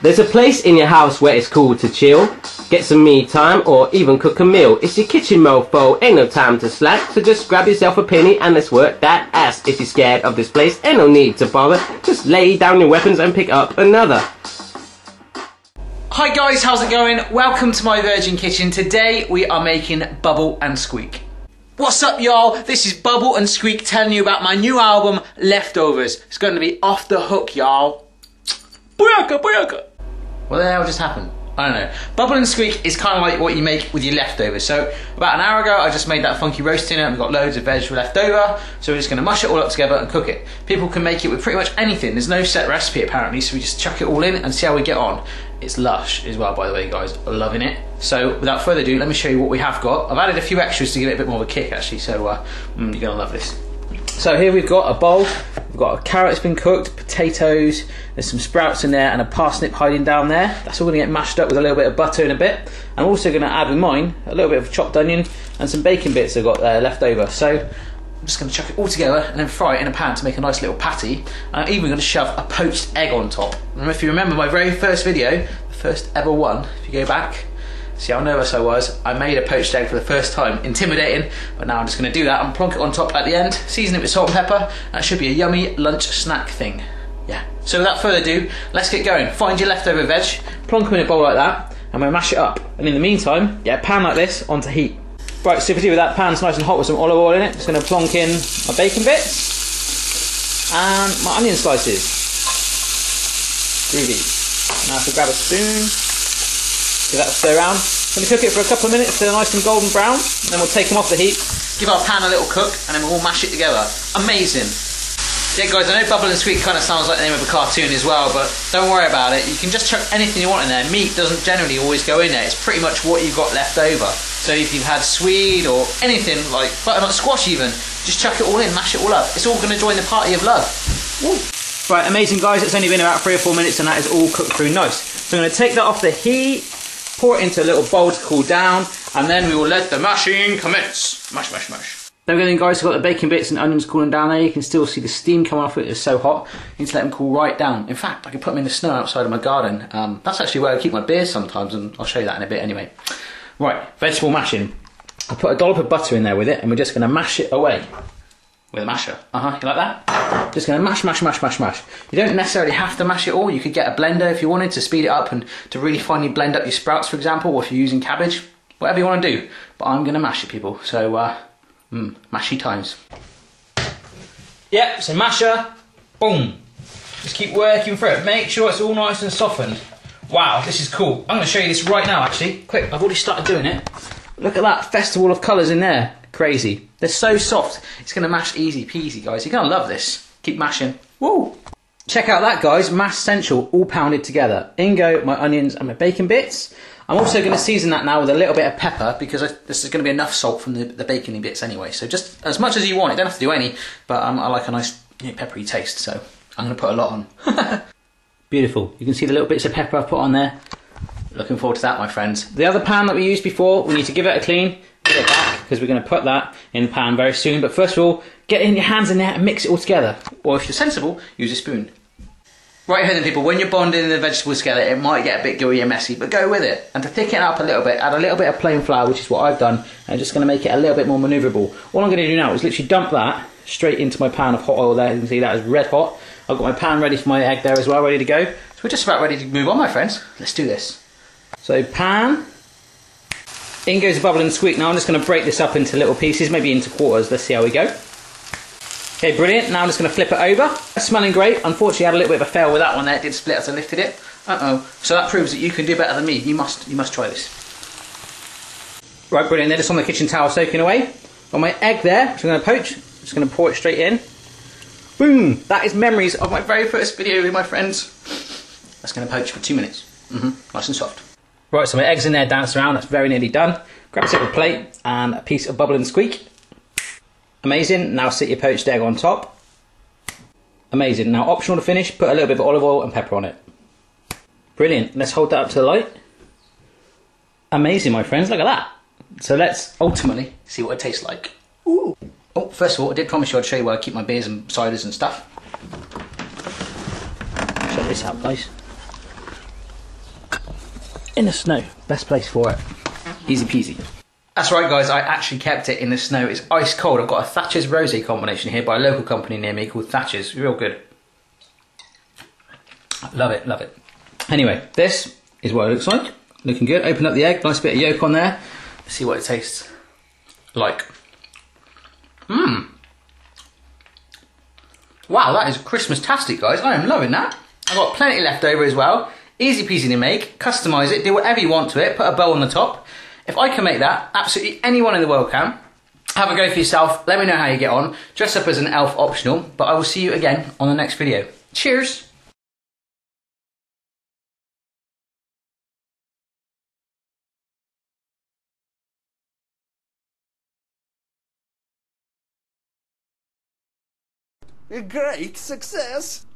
There's a place in your house where it's cool to chill, get some me time, or even cook a meal. It's your kitchen, mofo, ain't no time to slack. So just grab yourself a penny and let's work that ass. If you're scared of this place, ain't no need to bother. Just lay down your weapons and pick up another. Hi guys, how's it going? Welcome to my Virgin Kitchen. Today we are making Bubble and Squeak. What's up y'all? This is Bubble and Squeak telling you about my new album, Leftovers. It's going to be off the hook, y'all. Booyaka, booyaka. What the hell just happened? I don't know. Bubble and Squeak is kind of like what you make with your leftovers. So about an hour ago I just made that funky roast dinner and we've got loads of veg left over. So we're just going to mush it all up together and cook it. People can make it with pretty much anything. There's no set recipe apparently, so we just chuck it all in and see how we get on. It's lush as well, by the way, guys. I'm loving it. So without further ado, let me show you what we have got. I've added a few extras to give it a bit more of a kick actually, so you're going to love this. So here we've got a bowl, we've got a carrot that's been cooked, potatoes, there's some sprouts in there and a parsnip hiding down there. That's all going to get mashed up with a little bit of butter in a bit. I'm also going to add with mine a little bit of chopped onion and some bacon bits I've got left over. So I'm just going to chuck it all together and then fry it in a pan to make a nice little patty. I'm even going to shove a poached egg on top. And if you remember my very first video, the first ever one, if you go back, see how nervous I was. I made a poached egg for the first time. Intimidating, but now I'm just going to do that and plonk it on top at the end, season it with salt and pepper. That should be a yummy lunch snack thing. Yeah. So without further ado, let's get going. Find your leftover veg, plonk them in a bowl like that, and we'll mash it up. And in the meantime, get a pan like this onto heat. Right, so if you do with that pan's nice and hot with some olive oil in it, just going to plonk in my bacon bits and my onion slices. Groovy. Now if I grab a spoon, give that a stir around. I'm going to cook it for a couple of minutes till they're nice and golden brown, and then we'll take them off the heat, give our pan a little cook, and then we'll all mash it together. Amazing. Yeah guys, I know Bubble and Squeak kind of sounds like the name of a cartoon as well, but don't worry about it. You can just chuck anything you want in there. Meat doesn't generally always go in there. It's pretty much what you've got left over. So if you've had swede or anything like butternut squash even, just chuck it all in, mash it all up. It's all going to join the party of love. Woo. Right, amazing guys, it's only been about 3 or 4 minutes and that is all cooked through nice. So I'm going to take that off the heat, pour it into a little bowl to cool down, and then we will let the mashing commence. Mash, mash, mash. Then again guys, we've got the bacon bits and onions cooling down there. You can still see the steam coming off it, it's so hot. You need to let them cool right down. In fact, I can put them in the snow outside of my garden. That's actually where I keep my beers sometimes, and I'll show you that in a bit anyway. Right, vegetable mashing. I'll put a dollop of butter in there with it, and we're just going to mash it away. With a masher. You like that? Just going to mash, mash, mash, mash, mash. You don't necessarily have to mash it all. You could get a blender if you wanted to speed it up and to really finely blend up your sprouts, for example, or if you're using cabbage. Whatever you want to do. But I'm going to mash it, people. So, mashy times. Yep, so masher. Boom. Just keep working through it. Make sure it's all nice and softened. Wow, this is cool. I'm going to show you this right now, actually. Quick, I've already started doing it. Look at that festival of colours in there. Crazy. They're so soft. It's going to mash easy peasy, guys. You're going to love this. Keep mashing. Woo! Check out that, guys. Mash Central, all pounded together. In go my onions and my bacon bits. I'm also going to season that now with a little bit of pepper because this is going to be enough salt from the bacony bits anyway. So just as much as you want. You don't have to do any, but I like a nice peppery taste, so I'm going to put a lot on. Beautiful. You can see the little bits of pepper I've put on there. Looking forward to that, my friends. The other pan that we used before, we need to give it a clean, get it back, because we're going to put that in the pan very soon. But first of all, get in your hands in there and mix it all together. Or if you're sensible, use a spoon. Right here then, people, when you're bonding the vegetables together, it might get a bit gooey and messy, but go with it. And to thicken it up a little bit, add a little bit of plain flour, which is what I've done, and just going to make it a little bit more manoeuvrable. All I'm going to do now is literally dump that straight into my pan of hot oil there. You can see that is red hot. I've got my pan ready for my egg there as well, ready to go. So we're just about ready to move on, my friends. Let's do this. So pan, in goes the Bubble and Squeak. Now I'm just going to break this up into little pieces, maybe into quarters. Let's see how we go. Okay, brilliant. Now I'm just going to flip it over. It's smelling great. Unfortunately, I had a little bit of a fail with that one there. It did split as I lifted it. So that proves that you can do better than me. You must try this. Right, brilliant. They're just on the kitchen towel soaking away. Got my egg there, which I'm going to poach. Just going to pour it straight in. Boom! That is memories of my very first video with my friends. That's going to poach for 2 minutes. Nice and soft. Right, so my egg's in there dancing around. That's very nearly done. Grab a separate plate and a piece of Bubble and Squeak. Amazing. Now sit your poached egg on top. Amazing. Now optional to finish, put a little bit of olive oil and pepper on it. Brilliant. Let's hold that up to the light. Amazing, my friends. Look at that. So let's ultimately see what it tastes like. Ooh. Oh, first of all, I did promise you I'd show you where I keep my beers and ciders and stuff. Check this out, guys. in the snow. Best place for it. Easy peasy. That's right guys, I actually kept it in the snow. It's ice cold. I've got a Thatcher's Rosé combination here by a local company near me called Thatcher's. Real good. Love it, love it. Anyway, this is what it looks like. Looking good. Open up the egg, nice bit of yolk on there. Let's see what it tastes like. Mmm. Wow, that is Christmas-tastic, guys. I am loving that. I've got plenty left over as well. Easy peasy to make. Customise it. Do whatever you want to it. Put a bow on the top. If I can make that, absolutely anyone in the world can. Have a go for yourself. Let me know how you get on. Dress up as an elf optional. But I will see you again on the next video. Cheers! A great success!